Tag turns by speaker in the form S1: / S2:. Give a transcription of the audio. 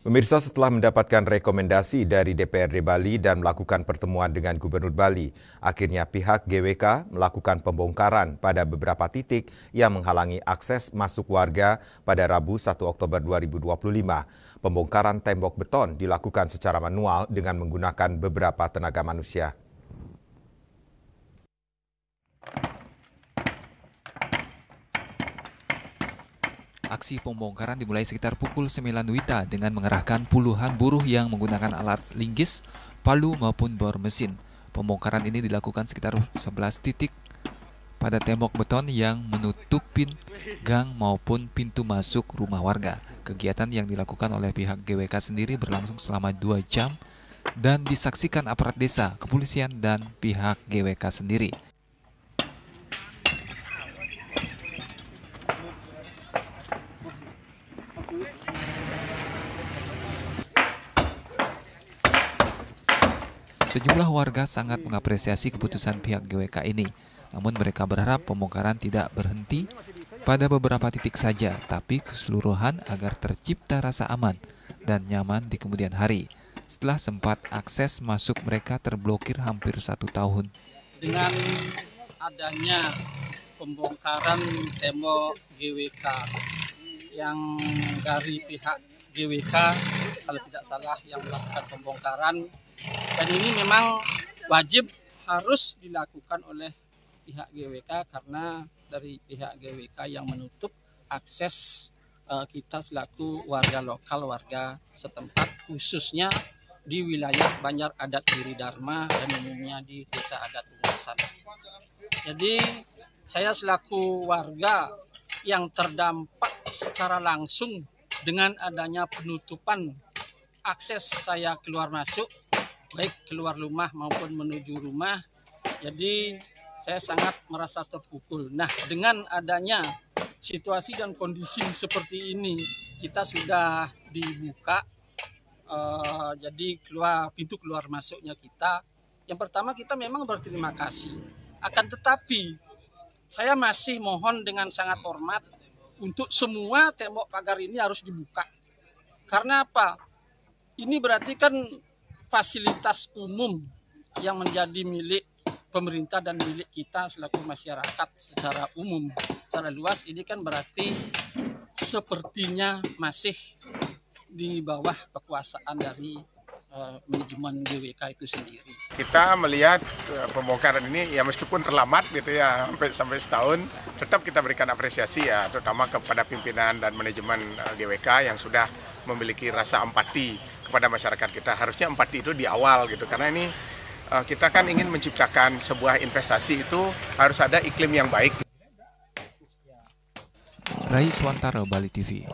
S1: Pemirsa, setelah mendapatkan rekomendasi dari DPRD Bali dan melakukan pertemuan dengan Gubernur Bali, akhirnya pihak GWK melakukan pembongkaran pada beberapa titik yang menghalangi akses masuk warga pada Rabu 1 Oktober 2025. Pembongkaran tembok beton dilakukan secara manual dengan menggunakan beberapa tenaga manusia.
S2: Aksi pembongkaran dimulai sekitar pukul 9 WITA dengan mengerahkan puluhan buruh yang menggunakan alat linggis, palu maupun bor mesin. Pembongkaran ini dilakukan sekitar 11 titik pada tembok beton yang menutupin gang maupun pintu masuk rumah warga. Kegiatan yang dilakukan oleh pihak GWK sendiri berlangsung selama 2 jam dan disaksikan aparat desa, kepolisian, dan pihak GWK sendiri. Sejumlah warga sangat mengapresiasi keputusan pihak GWK ini. Namun mereka berharap pembongkaran tidak berhenti pada beberapa titik saja, tapi keseluruhan agar tercipta rasa aman dan nyaman di kemudian hari. Setelah sempat akses masuk mereka terblokir hampir 1 tahun.
S3: Dengan adanya pembongkaran tembok GWK yang dari pihak GWK, kalau tidak salah, yang melakukan pembongkaran, dan ini memang wajib harus dilakukan oleh pihak GWK karena dari pihak GWK yang menutup akses kita selaku warga lokal, warga setempat, khususnya di wilayah Banjar Adat Giri Dharma dan umumnya di Desa Adat Ungasan. Jadi saya selaku warga yang terdampak secara langsung dengan adanya penutupan akses saya keluar masuk, baik keluar rumah maupun menuju rumah, jadi saya sangat merasa terpukul. Nah, dengan adanya situasi dan kondisi seperti ini, kita sudah dibuka, jadi pintu keluar masuknya kita. Yang pertama, kita memang berterima kasih. Akan tetapi, saya masih mohon dengan sangat hormat untuk semua tembok pagar ini harus dibuka. Karena apa? Ini berarti kan fasilitas umum yang menjadi milik pemerintah dan milik kita selaku masyarakat secara umum, secara luas. Ini kan berarti sepertinya masih di bawah kekuasaan dari manajemen GWK itu sendiri.
S4: Kita melihat pembongkaran ini ya meskipun terlambat gitu ya sampai setahun, tetap kita berikan apresiasi ya, terutama kepada pimpinan dan manajemen GWK yang sudah memiliki rasa empati kepada masyarakat kita. Harusnya empati itu di awal gitu, karena ini kita kan ingin menciptakan sebuah investasi, itu harus ada iklim yang baik.
S2: Rai Swantara, Bali TV.